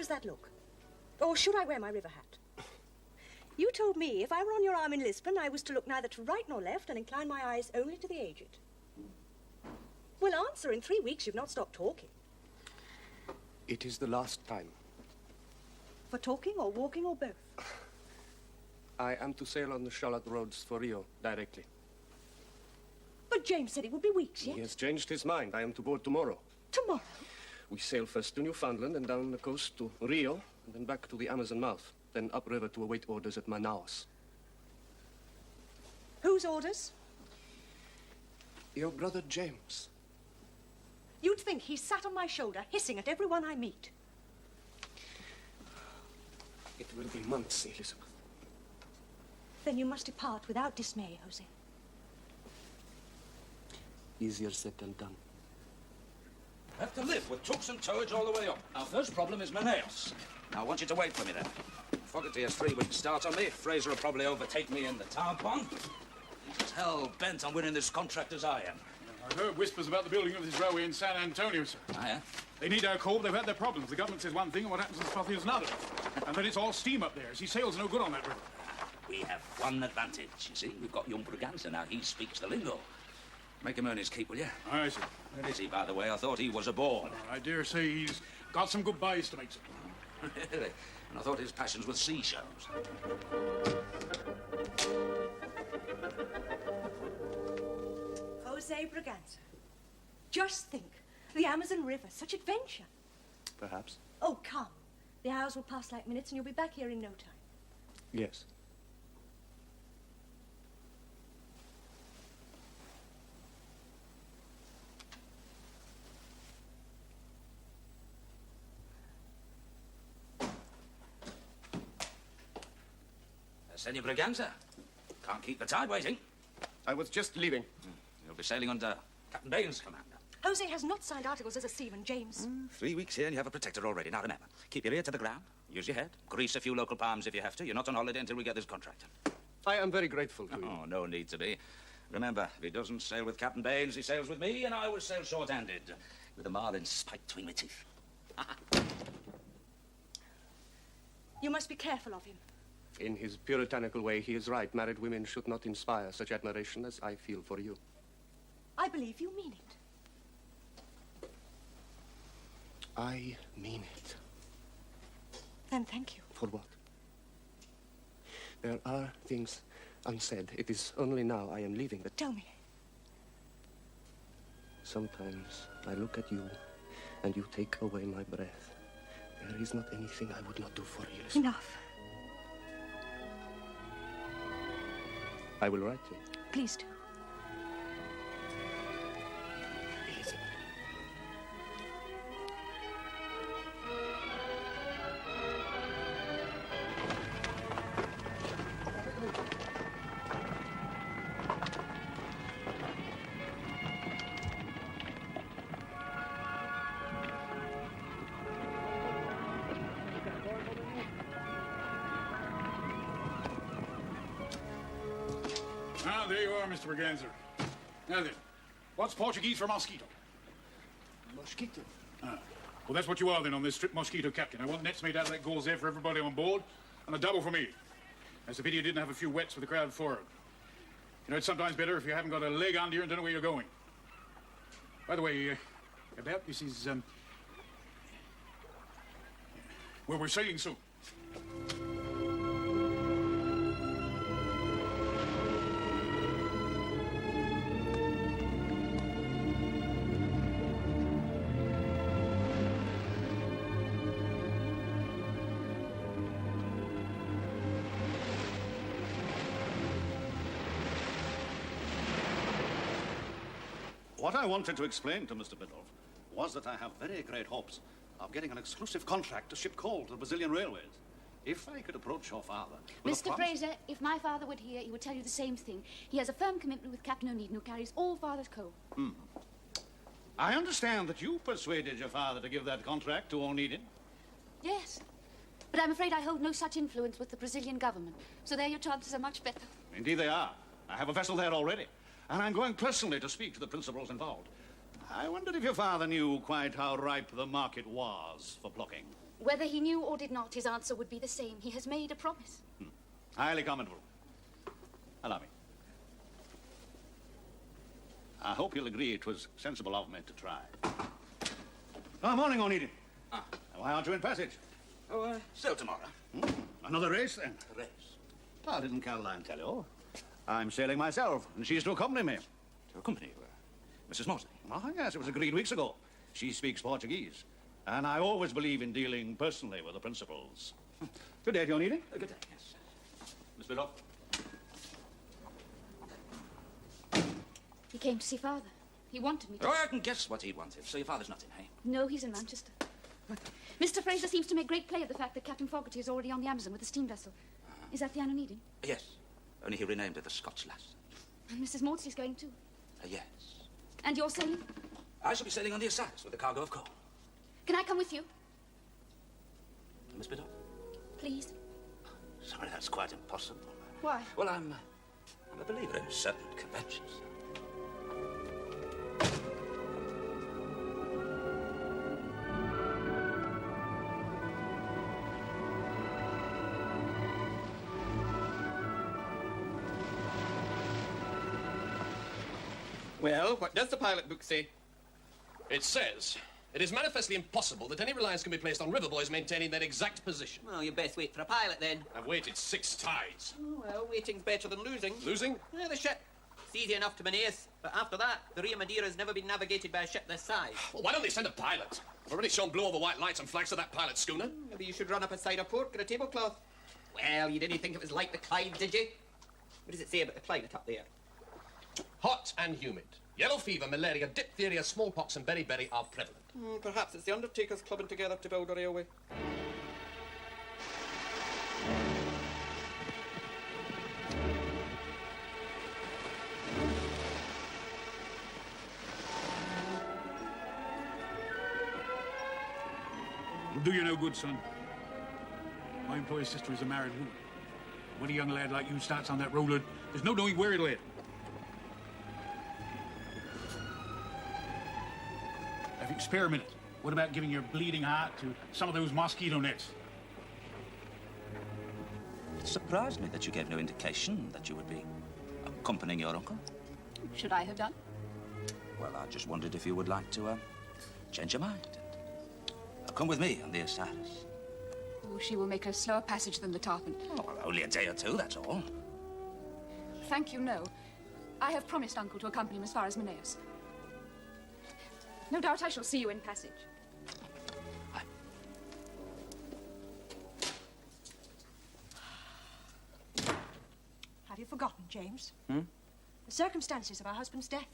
does that look? Or should I wear my river hat? You told me if I were on your arm in Lisbon, I was to look neither to right nor left and incline my eyes only to the aged. Well, answer. In 3 weeks, you've not stopped talking. It is the last time. For talking or walking or both? I am to sail on the Charlotte roads for Rio directly. But James said it would be weeks yet. He has changed his mind. I am to board tomorrow. Tomorrow? We sail first to Newfoundland and down the coast to Rio, and then back to the Amazon mouth, then upriver to await orders at Manaus. Whose orders? Your brother James. You'd think he sat on my shoulder, hissing at everyone I meet. It will be months, Elizabeth. Then you must depart without dismay, Jose. Easier said than done. I have to live with trucks and towage all the way up. Our first problem is Manaus. Now, I want you to wait for me there. Fogarty has 3 weeks' start on me. Fraser will probably overtake me in the town pond. He's as hell-bent on winning this contract as I am. I've heard whispers about the building of this railway in San Antonio, sir. Ah, yeah? They need our coal, they've had their problems. The government says one thing and what happens in Spotty is another. And then it's all steam up there. See, sail's no good on that river. We have one advantage, you see. We've got young Braganza now. He speaks the lingo. Make him earn his keep, will you? Aye, sir. Where is he, by the way? I thought he was aboard. I dare say he's got some good buys to make, sir. Really? And I thought his passions were sea shows. Jose Braganza. Just think. The Amazon River. Such adventure. Perhaps. Oh, come. The hours will pass like minutes and you'll be back here in no time. Yes. Senor Braganza. Can't keep the tide waiting. I was just leaving. You'll be sailing under Captain Bain's command. Jose has not signed articles as a seaman, James. 3 weeks here and you have a protector already. Now remember, keep your ear to the ground, use your head, grease a few local palms if you have to. You're not on holiday until we get this contract. I am very grateful to you. Oh, no need to be. Remember, if he doesn't sail with Captain Baines, he sails with me, and I will sail short-handed, with a marlin spike between my teeth. You must be careful of him. In his puritanical way, he is right. Married women should not inspire such admiration as I feel for you. I believe you mean it. I mean it. Then thank you. For what? There are things unsaid. It is only now I am leaving that... Tell me. Sometimes I look at you and you take away my breath. There is not anything I would not do for you. Enough. I will write you. Please do. Elizabeth. Ah, there you are, Mr. Braganza. Now then, what's Portuguese for mosquito? Mosquito. Ah. Well, that's what you are then on this strip mosquito captain. I want nets made out of that gauze there for everybody on board, and a double for me. That's a pity you didn't have a few wets with the crowd forward. You know, it's sometimes better if you haven't got a leg under you and don't know where you're going. By the way, about this is, well, we're sailing soon. What I wanted to explain to Mr. Biddulph was that I have very great hopes of getting an exclusive contract to ship coal to the Brazilian railways. If I could approach your father... Mr. Fraser, if my father would hear, he would tell you the same thing. He has a firm commitment with Captain Onedin, who carries all father's coal. I understand that you persuaded your father to give that contract to Onedin. Yes. But I'm afraid I hold no such influence with the Brazilian government. So there your chances are much better. Indeed they are. I have a vessel there already. And I'm going personally to speak to the principals involved. I wondered if your father knew quite how ripe the market was for blocking. Whether he knew or did not, his answer would be the same. He has made a promise. Highly commendable. Allow me. I hope you'll agree it was sensible of me to try. Oh, morning, Onedin. Why aren't you in passage? Oh, still tomorrow. Another race, then? A race. Oh, didn't Caroline tell you? I'm sailing myself, and she's to accompany me. To accompany you, Mrs. Mosley? Oh, yes, it was agreed weeks ago. She speaks Portuguese, and I always believe in dealing personally with the principals. Good day, Onedin. Good day, yes. Miss Biddulph. He came to see Father. He wanted me to... Oh, I can guess what he wanted. So your father's not in, hey? No, he's in Manchester. Mr. Fraser seems to make great play of the fact that Captain Fogarty is already on the Amazon with a steam vessel. Is that the Onedin? Yes. Only he renamed it the Scotch Lass. And Mrs. Maudsley's going too. Yes. And you're sailing? I shall be sailing on the Osiris with a cargo of coal. Can I come with you? Miss Biddulph? Please. Sorry, that's quite impossible. Why? Well, I'm a believer in certain conventions. Well, what does the pilot book say? It says, it is manifestly impossible that any reliance can be placed on river boys maintaining their exact position. Well, you best wait for a pilot then. I've waited 6 tides. Oh, well, waiting's better than losing. Losing? Yeah, the ship. It's easy enough to Maneus, but after that, the Rio Madeira has never been navigated by a ship this size. Well, why don't they send a pilot? I've already shown blue over white lights and flags to that pilot schooner. Maybe you should run up a side of port, get a tablecloth. Well, you didn't think it was like the Clyde, did you? What does it say about the climate up there? Hot and humid. Yellow fever, malaria, diphtheria, smallpox and beriberi are prevalent. Perhaps it's the undertakers clubbing together to build a railway. It'll do you no good, son. My employer's sister is a married woman. When a young lad like you starts on that roller, there's no knowing where it'll end. If you spare a minute, what about giving your bleeding heart to some of those mosquito nets? It surprised me that you gave no indication that you would be accompanying your uncle. Should I have done? Well, I just wondered if you would like to change your mind and come with me on the Osiris. Oh, she will make a slower passage than the Tarpon. Oh, well, only a day or two, that's all. Thank you, no. I have promised Uncle to accompany him as far as Maneus. No doubt I shall see you in passage. Aye. Have you forgotten, James? The circumstances of our husband's death.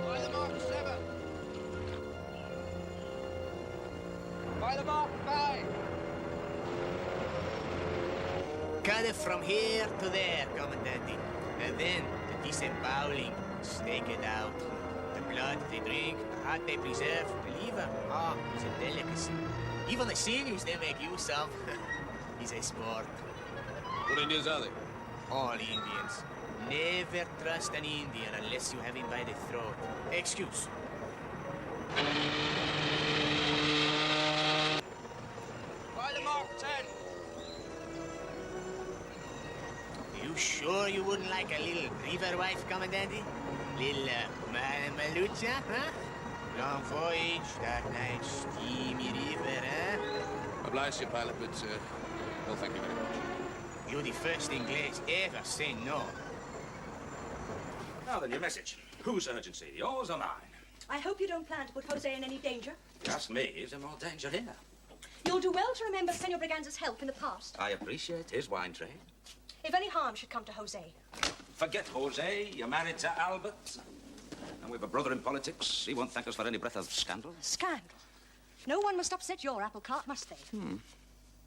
By the mark 7. By the mark 5. Cut it from here to there, Commandante. And then the disemboweling. Stake it out. The blood they drink, the heart they preserve, the liver, is a delicacy. Even the sinews they make use of is a sport. What Indians are they? All Indians. Never trust an Indian unless you have him by the throat. Excuse. By the mark 10. You sure you wouldn't like a little river wife, Commandante? Little Malucha, huh? Long voyage, dark night, steamy river, huh? Obliged you, pilot, but, no, thank you very much. You're the first Inglés ever say no. Now then, your message. Whose urgency, yours or mine? I hope you don't plan to put Jose in any danger. You ask me, is there more danger here? You'll do well to remember Senor Braganza's help in the past. I appreciate his wine trade. If any harm should come to Jose. Forget Jose, you're married to Albert. And we've a brother in politics. He won't thank us for any breath of scandal. Scandal? No one must upset your apple cart, must they?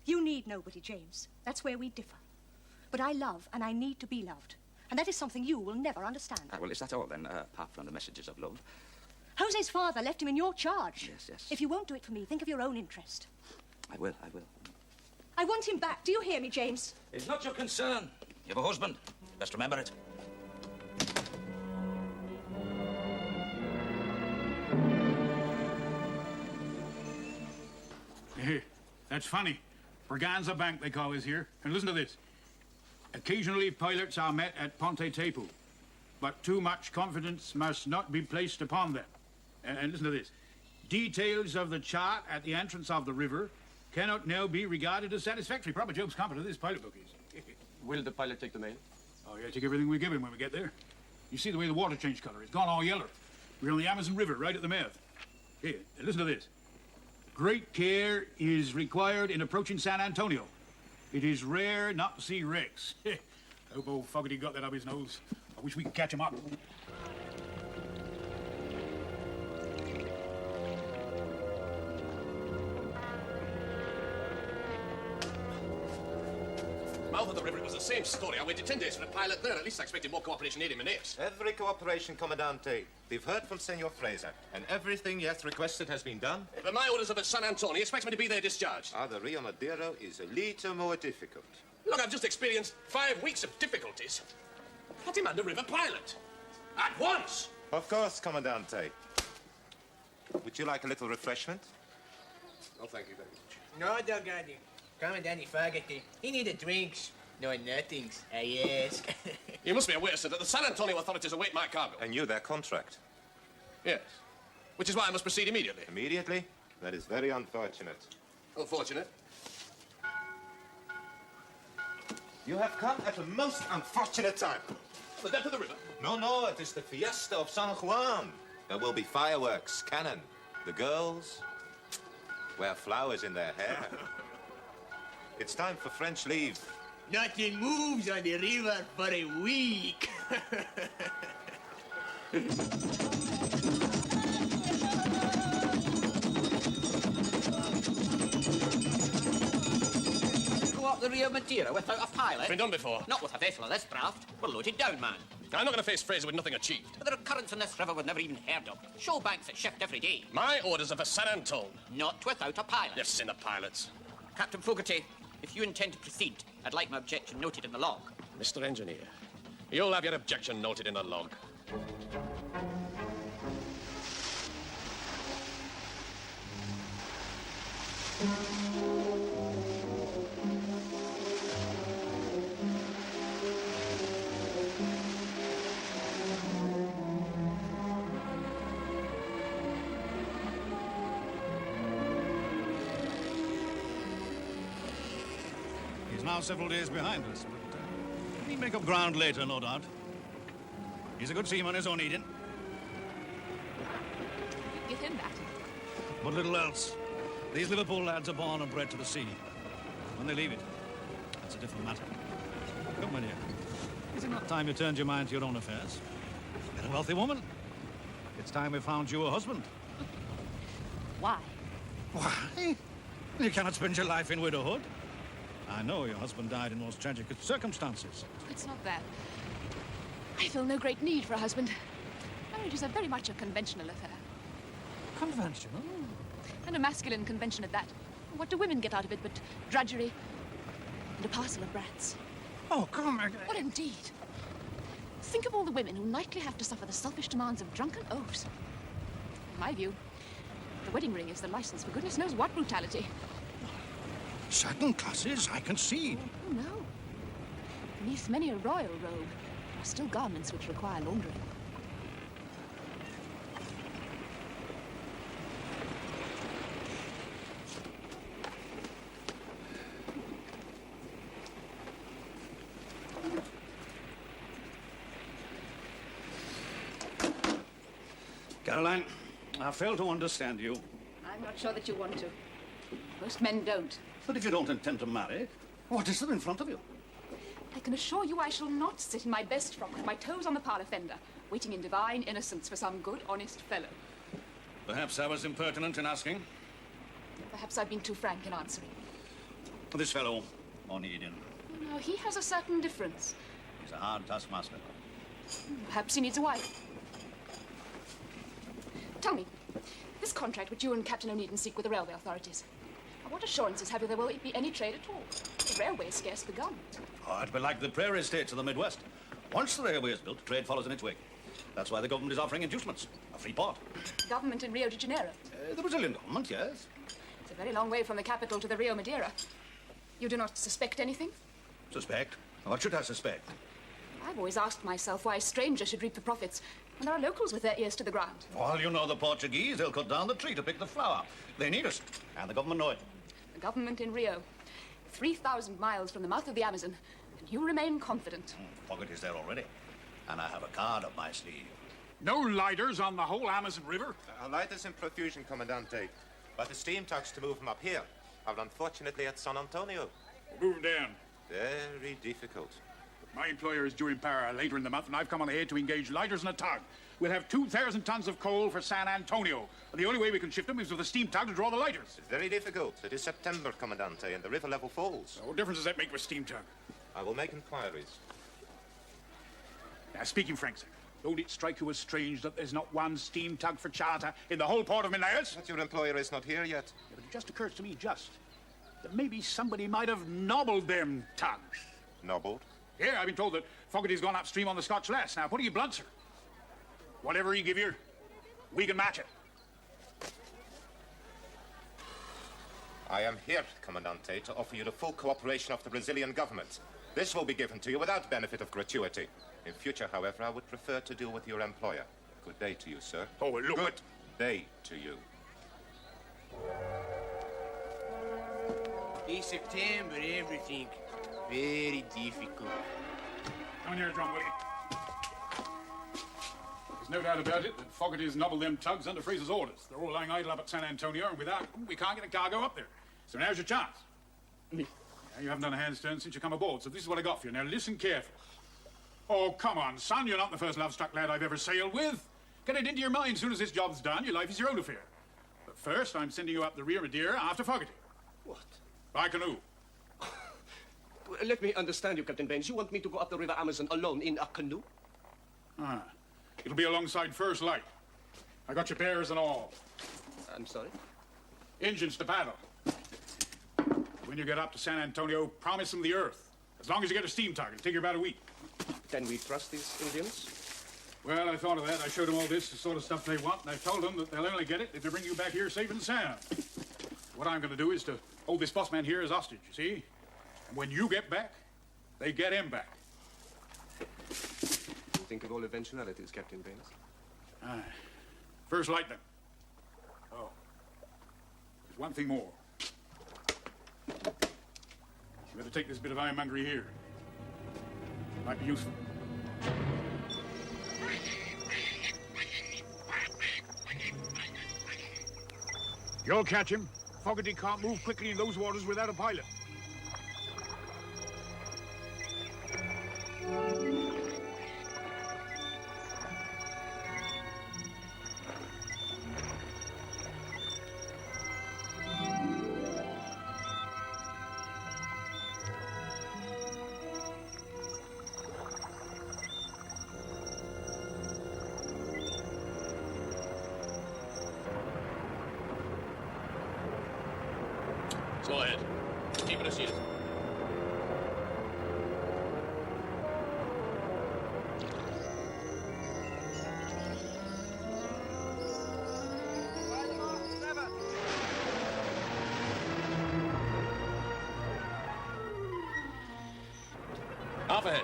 You need nobody, James. That's where we differ. But I love and I need to be loved. And that is something you will never understand. Well, is that all then, apart from the messages of love? Jose's father left him in your charge. Yes, yes. If you won't do it for me, think of your own interest. I will. I want him back. Do you hear me, James? It's not your concern. You have a husband. Best remember it. That's funny. Braganza Bank, they call us here. And listen to this. Occasionally, pilots are met at Ponte Tepu, but too much confidence must not be placed upon them. And listen to this. Details of the chart at the entrance of the river cannot now be regarded as satisfactory. Proper Job's competent, this pilot book is. Will the pilot take the mail? Oh, yeah, take everything we give him when we get there. You see the way the water changed color. It's gone all yellow. We're on the Amazon River, right at the mouth. Here, listen to this. Great care is required in approaching San Antonio. It is rare not to see wrecks. Hope old Fogarty got that up his nose. I wish we could catch him up. Mouth of the river, it was the same story. I waited 10 days for a pilot there. At least I expected more cooperation here in Meneas. Every cooperation, Comandante. We've heard from Senor Fraser, and everything he has requested has been done. But my orders are at San Antonio. He expects me to be there discharged. The Rio Madeiro is a little more difficult. Look, I've just experienced 5 weeks of difficulties. I demand a river pilot. At once! Of course, Comandante. Would you like a little refreshment? Oh, thank you very much. No, Delgado. Commandant Fogarty. He needed drinks. No, nothings. I ask. You must be aware, sir, that the San Antonio authorities await my cargo. And you their contract? Yes. Which is why I must proceed immediately. Immediately? That is very unfortunate. Unfortunate. You have come at a most unfortunate time. The depth of the river? No, it is the Fiesta of San Juan. There will be fireworks, cannon. The girls wear flowers in their hair. It's time for French leave. Nothing moves on the river for a week. Go up the Rio Madeira without a pilot? Been done before. Not with a vessel of this draft. We're loaded down, man. I'm not going to face Fraser with nothing achieved. But there are currents in this river we've never even heard of. Shoal banks that shift every day. My orders are for San Antone. Not without a pilot. You've seen the pilots. Captain Fogarty, if you intend to proceed, I'd like my objection noted in the log. Mr. Engineer, you'll have your objection noted in the log. He's now several days behind us, but he'll make up ground later, no doubt. He's a good seaman, is Onedin. Give him that. But little else. These Liverpool lads are born and bred to the sea. When they leave it, that's a different matter. Come, my dear. Is it not time you turned your mind to your own affairs? You're a wealthy woman. It's time we found you a husband. Why? Why? You cannot spend your life in widowhood. I know your husband died in most tragic circumstances. It's not that. I feel no great need for a husband. Marriage is very much a conventional affair. Conventional? And a masculine convention at that. What do women get out of it but drudgery and a parcel of brats? Oh, come on. Well, indeed. Think of all the women who nightly have to suffer the selfish demands of drunken oafs. In my view, the wedding ring is the license for goodness knows what brutality. Certain classes, I concede. Oh, no. Beneath many a royal robe, there are still garments which require laundering. Caroline, I fail to understand you. I'm not sure that you want to. Most men don't. But if you don't intend to marry, what is there in front of you? I can assure you I shall not sit in my best frock with my toes on the parlour fender, waiting in divine innocence for some good, honest fellow. Perhaps I was impertinent in asking. Perhaps I've been too frank in answering. This fellow, Onedin, No, he has a certain difference. he's a hard taskmaster. Perhaps he needs a wife. Tell me, this contract which you and Captain Onedin seek with the railway authorities, what assurances have you there won't be any trade at all? The railway is scarce begun. Oh, it'd be like the prairie states of the Midwest. Once the railway is built, trade follows in its wake. That's why the government is offering inducements. A free port. Government in Rio de Janeiro. The Brazilian government, yes. It's a very long way from the capital to the Rio Madeira. You do not suspect anything? Suspect? What should I suspect? I've always asked myself why strangers should reap the profits when there are locals with their ears to the ground. Well, you know the Portuguese. They'll cut down the tree to pick the flower. They need us, and the government know it. The government in Rio, 3,000 miles from the mouth of the Amazon, and you remain confident. Fogarty's there already, and I have a card up my sleeve. No lighters on the whole Amazon River? Lighters in profusion, Comandante. But the steam tugs to move them up here are unfortunately at San Antonio. Move them down. Very difficult. My employer is due in Para later in the month, and I've come on ahead to engage lighters and a tug. We'll have 2,000 tons of coal for San Antonio. And the only way we can shift them is with a steam tug to draw the lighters. It's very difficult. It is September, Commandante, and the river level falls. What difference does that make with steam tug? I will make inquiries. Now, speaking frank, sir, don't it strike you as strange that there's not one steam tug for charter in the whole port of Manaus? But your employer is not here yet. Yeah, but it just occurs to me that maybe somebody might have nobbled them tugs. Nobbled? Yeah, I've been told that Fogarty's gone upstream on the Scotch Lass. Now, put it blunt, sir. Whatever he give you, we can match it. I am here, Commandante, to offer you the full cooperation of the Brazilian government. This will be given to you without benefit of gratuity. In future, however, I would prefer to deal with your employer. Good day to you, sir. Oh, well, look. Good day to you. In September, everything very difficult. Come here, John Willie. There's no doubt about it that Fogarty's nobbled them tugs under Fraser's orders. They're all lying idle up at San Antonio, and without them, we can't get a cargo up there. So now's your chance. Me? Yeah, you haven't done a handstand since you come aboard, so this is what I got for you. Now listen careful. Oh, come on, son. You're not the first love-struck lad I've ever sailed with. Get it into your mind as soon as this job's done. Your life is your own affair. But first, I'm sending you up the Rio Madeira after Fogarty. What? By canoe. Let me understand you, Captain Baines. You want me to go up the River Amazon alone in a canoe? Ah. It'll be alongside First Light. I got your bearers and all. I'm sorry? Engines to paddle. When you get up to San Antonio, promise them the earth. As long as you get a steam tug, it'll take you about a week. Can we trust these Indians? Well, I thought of that. I showed them all this, the sort of stuff they want, and I told them that they'll only get it if they bring you back here safe and sound. What I'm going to do is to hold this boss man here as hostage, you see? And when you get back, they get him back. Think of all eventualities, Captain Baines. Aye. First Light, then. Oh. There's one thing more. You better take this bit of ironmongery here. Might be useful. You'll catch him. Fogarty can't move quickly in those waters without a pilot. Go ahead. Keep it as is. Off ahead.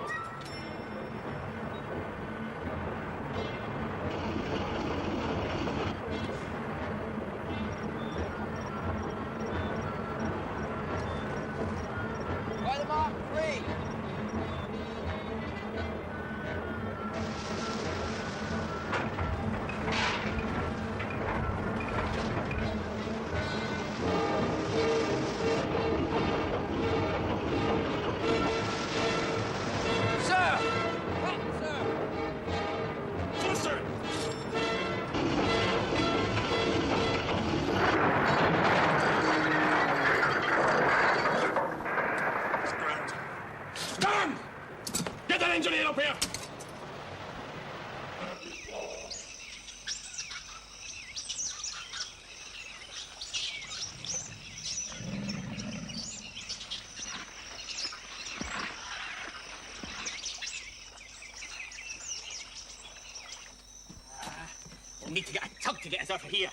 Engineer up here! We'll need to get a tug to get us out of here.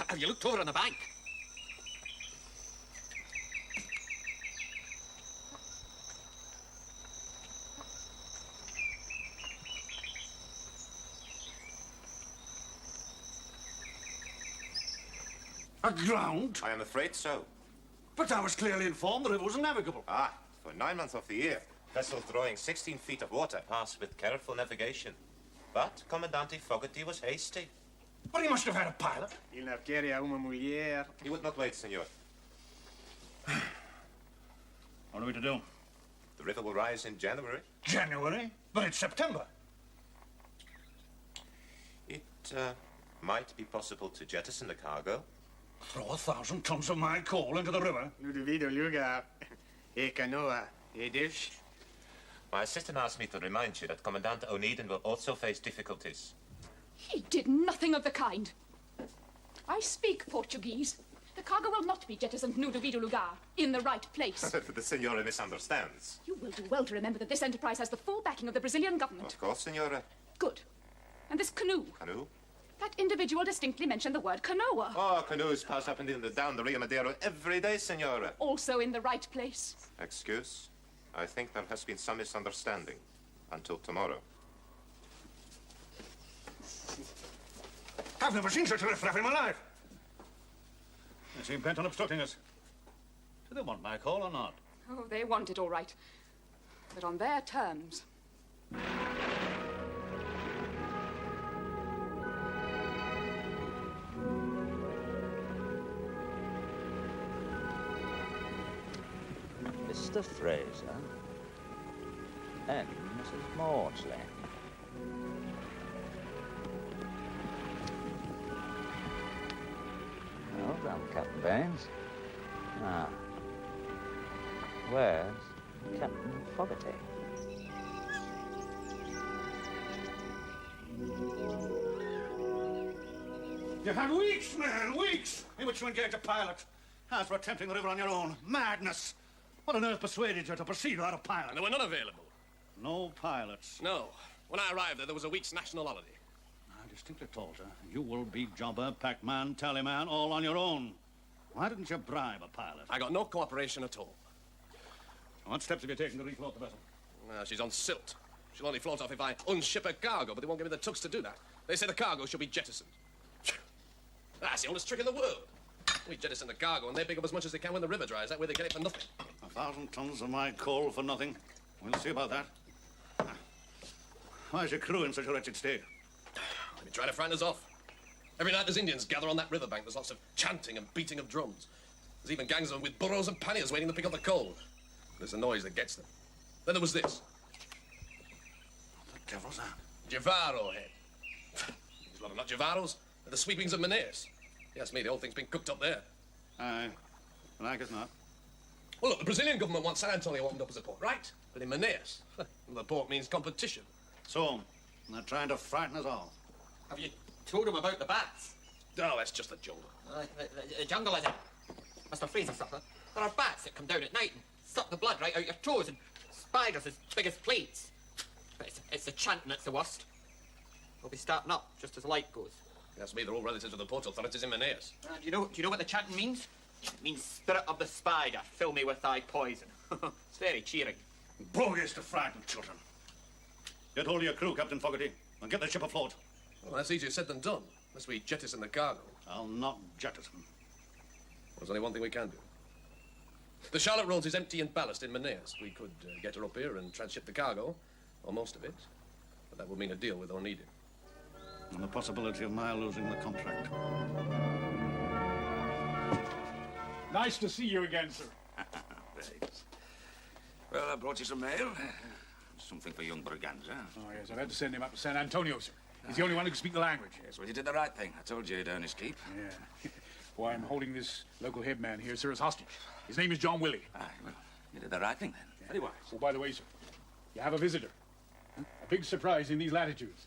Have you looked over on the bank? Aground? I am afraid so. But I was clearly informed the river was navigable. Ah, for 9 months of the year, vessels drawing 16 feet of water pass with careful navigation. But Commandante Fogarty was hasty. But he must have had a pilot. Il non quiere a una mujer. He would not wait, senor. What are we to do? The river will rise in January. January? But it's September. It might be possible to jettison the cargo. Throw 1,000 tons of my coal into the river? Ludovico Lugar. E canoa. E dish. My assistant asked me to remind you that Commandant Onedin will also face difficulties. He did nothing of the kind. I speak Portuguese. The cargo will not be jettisoned nu devido lugar, in the right place. The senora misunderstands. You will do well to remember that this enterprise has the full backing of the Brazilian government. Of course, senora. Good. And this canoe. Canoe? That individual distinctly mentioned the word canoa. Oh, canoes pass up and down the Rio Madeiro every day, senora. Also in the right place. Excuse? I think there has been some misunderstanding. Until tomorrow. I've never seen such a riffraff in my life. They seem bent on obstructing us. Do they want my coal or not? Oh, they want it all right. But on their terms. Mr. Fraser and Mrs. Maudsley. Well done, Captain Baines. Now, where's Captain Fogarty? You had weeks, man, weeks, in which to engage a pilot. As for attempting the river on your own, madness. What on earth persuaded you to proceed without a pilot? There were none available. No pilots. No. When I arrived there was a week's national holiday. I distinctly told her, you will be jobber, packman, tallyman, all on your own. Why didn't you bribe a pilot? I got no cooperation at all. What steps have you taken to refloat the vessel? She's on silt. She'll only float off if I unship her cargo, but they won't give me the tugs to do that. They say the cargo should be jettisoned. That's the oldest trick in the world. We jettison the cargo and they pick up as much as they can when the river dries. That way they get it for nothing. 1,000 tons of my coal for nothing. We'll see about that. Why is your crew in such a wretched state? They've been trying to frighten us off. Every night there's Indians gather on that riverbank. There's lots of chanting and beating of drums. There's even gangs of them with burros and panniers waiting to pick up the coal. There's the noise that gets them. Then there was this. What the devil's that? Javaro head. There's a lot of not Javaros. They're the sweepings of Menares. Yes, me, the whole thing's been cooked up there. Aye. Well, I guess not. Well, look, the Brazilian government wants San Antonio opened up as a port, right? But in Menares, the port means competition. So, they're trying to frighten us all. Have you told him about the bats? Oh, that's just the jungle. The jungle is it? Mr. Fraser, sir. There are bats that come down at night and suck the blood right out your toes, and spiders as big as plates. But it's the chanting that's the worst. We'll be starting up just as light goes. That's me, they're all relatives of the port authorities in Menares. Do you know what the chanting means? It means, spirit of the spider, fill me with thy poison. It's very cheering. Bogus to frighten children. Get hold of your crew, Captain Fogarty, and get the ship afloat. Well, that's easier said than done, unless we jettison the cargo. I'll not jettison. There's only one thing we can do. The Charlotte Rose is empty and ballast in Menares. We could get her up here and transship the cargo, or most of it. But that would mean a deal with Onedin. And the possibility of my losing the contract. Nice to see you again, sir. Thanks. Well, I brought you some mail. Something for young Braganza. Oh, yes, I've had to send him up to San Antonio, sir. He's the only one who can speak the language. Yes, well, you did the right thing. I told you he'd earn his keep. Yeah. Why, I'm holding this local headman here, sir, as hostage. His name is John Willie. Aye, well, you did the right thing then. Yeah. Very wise. Oh, by the way, sir, you have a visitor. A big surprise in these latitudes.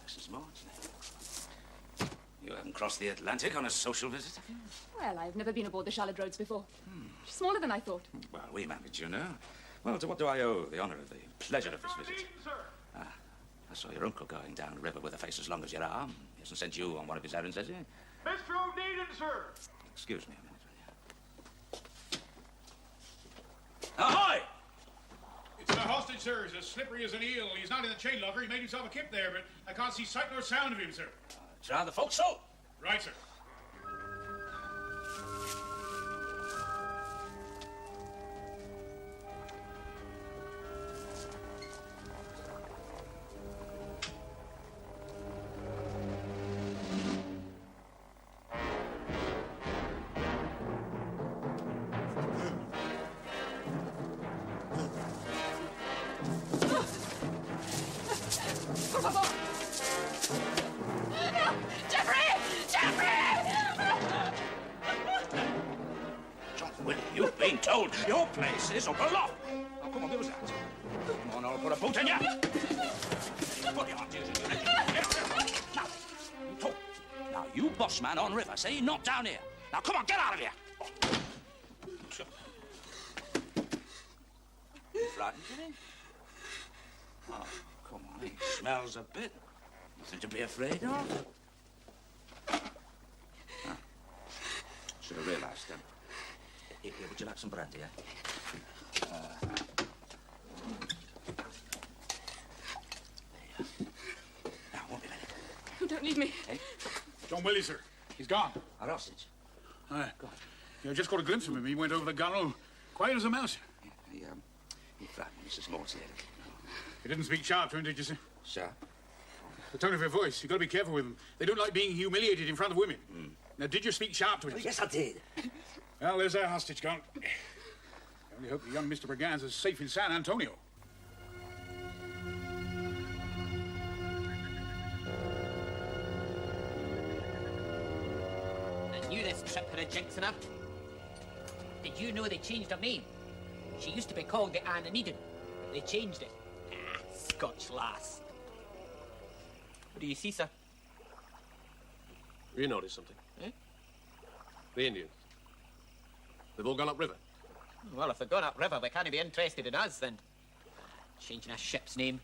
Mrs. Maudsley. You haven't crossed the Atlantic on a social visit, have you? Well, I've never been aboard the Charlotte Rhodes before. She's smaller than I thought. Well, we manage, you know. Well, to what do I owe the honor of the pleasure of this visit? Ah, I saw your uncle going down the river with a face as long as your arm. He hasn't sent you on one of his errands, has he? Mr. Onedin, sir! Excuse me a minute, will you? Ahoy! The hostage, sir, is as slippery as an eel. He's not in the chain locker. He made himself a kip there, but I can't see sight nor sound of him, sir. Try the forecastle. Right, sir. You've been told your place is up aloft. Now, come on, give us that. Come on, I'll put a boot in you. Put your arms using your leg. Now, you talk. Now, you boss man on river, see? Not down here. Now, come on, get out of here. You frightened, Jimmy? Oh, come on, he smells a bit. Nothing to be afraid of. Ah. Should have realized then. Here, would you like some brandy, eh? Now, won't be a minute. You don't need me. Hey? John Willie, sir. He's gone. Our hostage. Aye. Yeah, I just got a glimpse of him. He went over the gunwale, quiet as a mouse. He frightened Mrs. Maudsley. You didn't speak sharp to him, did you, sir? Sharp? The tone of your voice. You've got to be careful with them. They don't like being humiliated in front of women. Now, did you speak sharp to him? Oh, yes, I did. Well, there's our hostage gone. I only hope the young Mr. Brigance is safe in San Antonio. I knew this trip had a jinx in her. Did you know they changed her name? She used to be called the Onedin, but they changed it. Ah, Scotch lass. What do you see, sir? You noticed something? Eh? The Indians. They've all gone upriver. Well, if they're going upriver, they can't be interested in us, then. Changing a ship's name.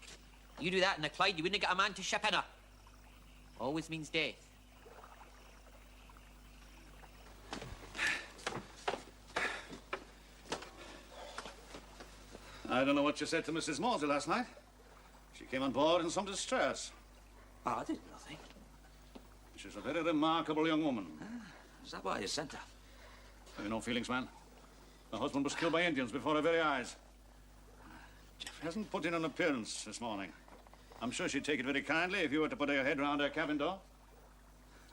You do that in the Clyde, you wouldn't get a man to ship in her. Always means death. I don't know what you said to Mrs. Maudsley last night. She came on board in some distress. Oh, I did nothing. She's a very remarkable young woman. Is that why you sent her? Have you no feelings, man? Her husband was killed by Indians before her very eyes. Jeffrey hasn't put in an appearance this morning. I'm sure she'd take it very kindly if you were to put her head round her cabin door.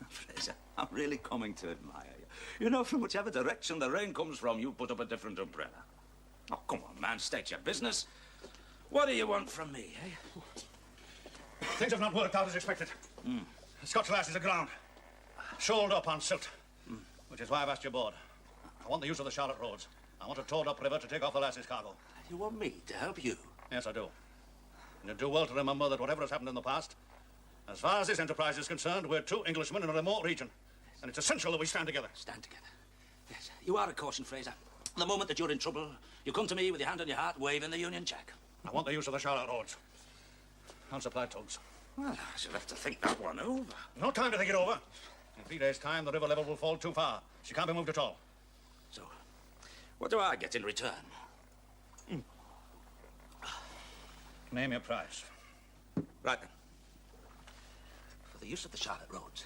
Fraser, I'm really coming to admire you. You know, from whichever direction the rain comes from, you put up a different umbrella. Oh, come on, man, state your business. What do you want from me, eh? Things have not worked out as expected. The Scotch lass is aground, shoaled up on silt, which is why I've asked you aboard. I want the use of the Charlotte roads. I want her towed upriver to take off the lass's cargo. You want me to help you? Yes, I do. And you do well to remember that whatever has happened in the past, as far as this enterprise is concerned, we're two Englishmen in a remote region. And it's essential that we stand together. Stand together. Yes, you are a caution, Fraser. The moment that you're in trouble, you come to me with your hand on your heart, waving the Union Jack. I want the use of the Charlotte roads. And supply tugs. Well, I shall have to think that one over. No time to think it over. In 3 days' time, the river level will fall too far. She can't be moved at all. So, what do I get in return? Name your price. Right then. For the use of the Charlotte roads,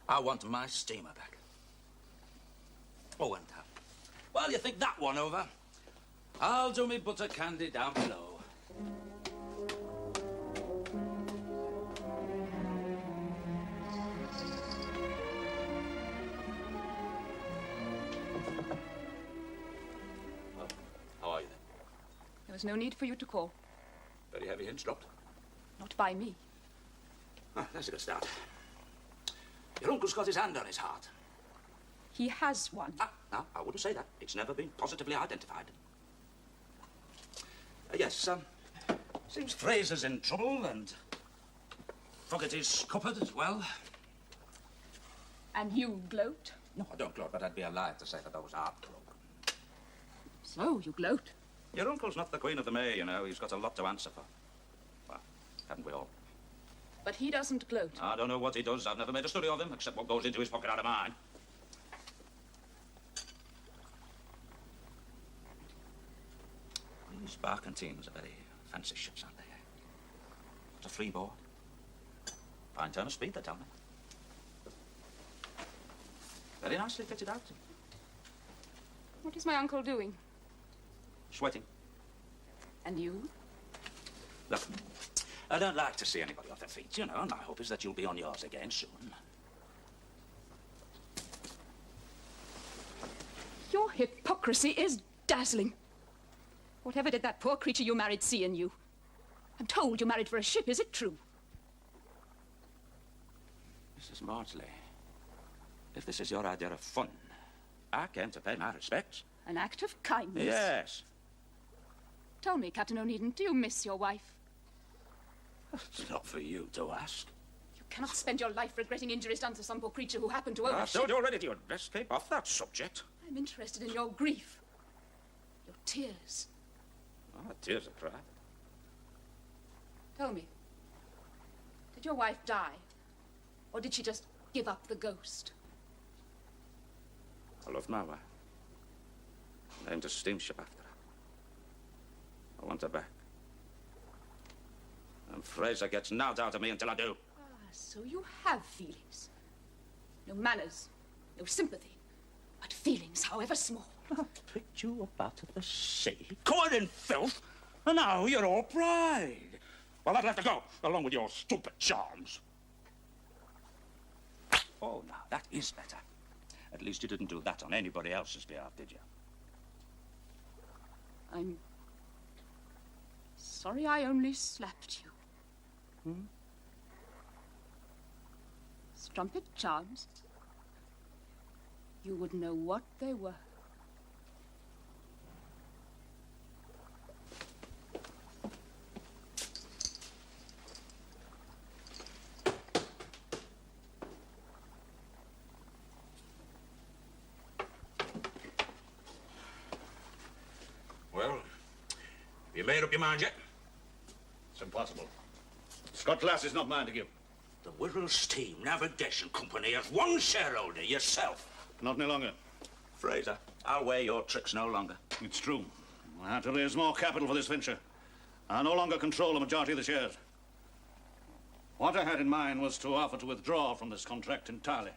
I want my steamer back. Oh, and while you think that one over, I'll do me butter candy down below. Well, how are you then? There was no need for you to call. Very heavy hints dropped. Not by me. Ah, that's a good start. Your uncle's got his hand on his heart. He has one. Ah, no, I wouldn't say that. It's never been positively identified. Yes, seems Fraser's in trouble and Fogarty's scuppered as well. And you gloat? No, I don't gloat, but I'd be a liar to say that I was heartbroken. So, you gloat? Your uncle's not the Queen of the May, you know. He's got a lot to answer for. Well, haven't we all? But he doesn't gloat. I don't know what he does. I've never made a study of him, except what goes into his pocket out of mine. These barkentines are very fancy ships, aren't they? It's a free board. Fine turn of speed, they tell me. Very nicely fitted out. What is my uncle doing? Sweating. And you? Look, I don't like to see anybody off their feet, you know, and my hope is that you'll be on yours again soon. Your hypocrisy is dazzling. Whatever did that poor creature you married see in you? I'm told you married for a ship. Is it true? Mrs. Maudsley, if this is your idea of fun, I came to pay my respects. An act of kindness? Yes. Tell me, Captain Onedin, do you miss your wife? It's not for you to ask. You cannot spend your life regretting injuries done to some poor creature who happened to own a I've ship. told you already, you'd best keep off that subject. I'm interested in your grief, your tears. Oh, tears are cry. Tell me, did your wife die? Or did she just give up the ghost? I loved my wife. Named a steamship after her. I want her back. And Fraser gets no doubt of me until I do. Ah, so you have feelings. No manners, no sympathy, but feelings, however small. I picked you up out of the sea, covered in filth, and now you're all pride. Well, that'll have to go, along with your stupid charms. Oh, now, that is better. At least you didn't do that on anybody else's behalf, did you? I'm sorry I only slapped you. Strumpet charms? You would know what they were. Well, you made up your mind yet? It's impossible. Scott Glass is not mine to give. The Wirral Steam Navigation Company has one shareholder, yourself. Not any longer. Fraser, I'll wear your tricks no longer. It's true. I had to raise more capital for this venture. I no longer control the majority of the shares. What I had in mind was to offer to withdraw from this contract entirely.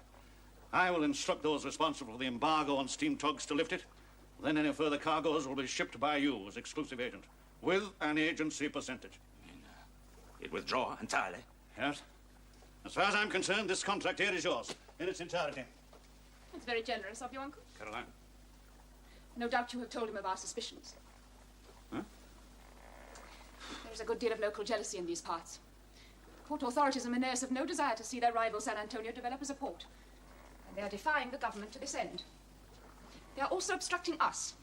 I will instruct those responsible for the embargo on steam tugs to lift it. Then any further cargoes will be shipped by you as exclusive agent, with an agency percentage. You'd withdraw entirely? Yes. As far as I'm concerned, this contract here is yours, in its entirety. It's very generous of you, Uncle. Caroline. No doubt you have told him of our suspicions. Huh? There is a good deal of local jealousy in these parts. Port authorities and Menares have no desire to see their rival San Antonio develop as a port. And they are defying the government to this end. They are also obstructing us.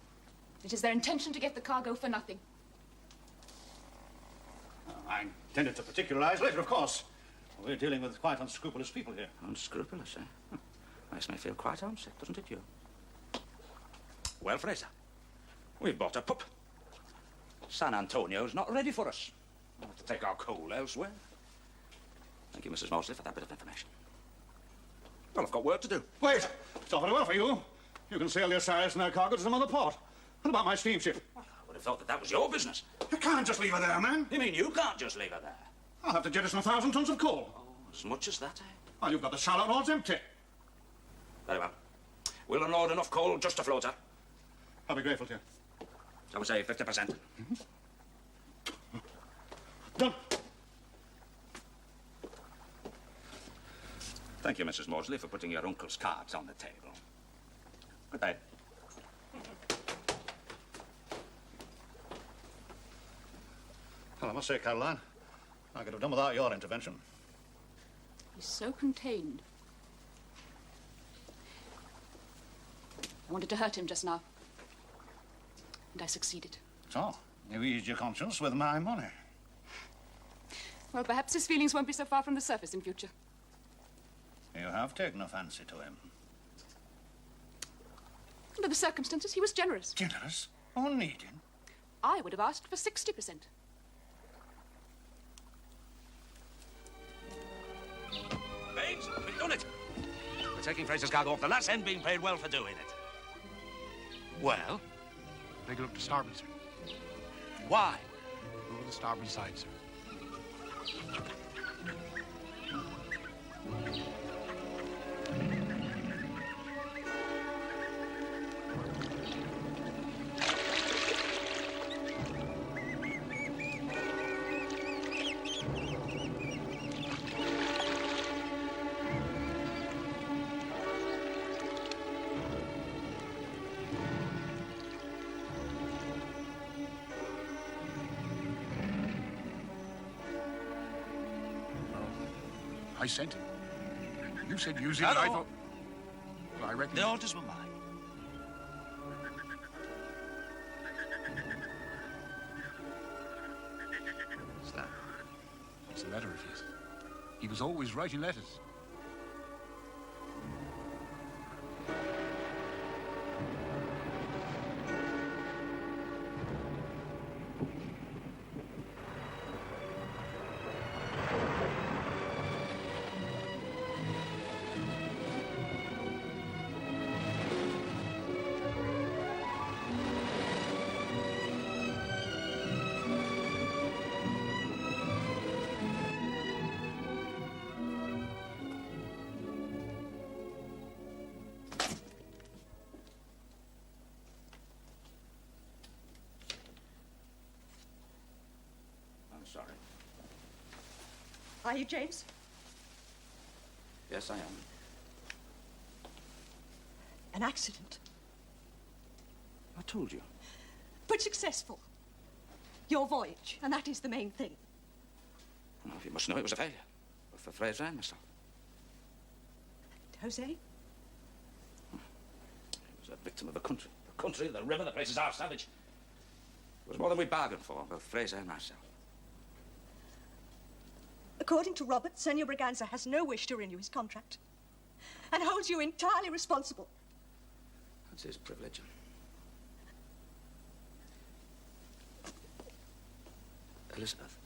It is their intention to get the cargo for nothing. I intended to particularize later, of course. We're dealing with quite unscrupulous people here. Unscrupulous, eh? Makes me feel quite homesick, doesn't it, you? Well, Fraser, we've bought a pup. San Antonio's not ready for us. We'll have to take our coal elsewhere. Thank you, Mrs. Mosley, for that bit of information. Well, I've got work to do. Wait! It's all very well for you. You can sail your Cyrus and their cargo to some other port. What about my steamship? Well, I would have thought that was your business. You can't just leave her there, man. You mean you can't just leave her there? I'll have to jettison 1,000 tons of coal. Oh, as much as that, eh? Well, you've got the Charlotte Lords empty. Very well. We'll unload enough coal just to float her. I'll be grateful to you. Shall we say 50%? Done. Thank you, Mrs. Maudsley, for putting your uncle's cards on the table. Good day. Well, I must say, Caroline, I could have done without your intervention. He's so contained. I wanted to hurt him just now. And I succeeded. So, you eased your conscience with my money. Well, perhaps his feelings won't be so far from the surface in future. You have taken a fancy to him. Under the circumstances, he was generous. Generous? Onedin? I would have asked for 60%. Baines, we've done it. We're taking Fraser's cargo off the last end, being paid well for doing it. Well? Take a look to starboard, sir. Why? Over the starboard side, sir. I sent it. You said use it, and I thought... Well, I reckon... The orders were mine. What's that? It's a letter of his. He was always writing letters. Sorry. Are you, James? Yes, I am. An accident. I told you. But successful. Your voyage, and that is the main thing. Well, you must know it was a failure. For Fraser and myself. Jose? He was a victim of the country. The country, the river, the place is half savage. It was more than we bargained for, both Fraser and myself. According to Robert, Senor Braganza has no wish to renew his contract and holds you entirely responsible. That's his privilege. Elizabeth.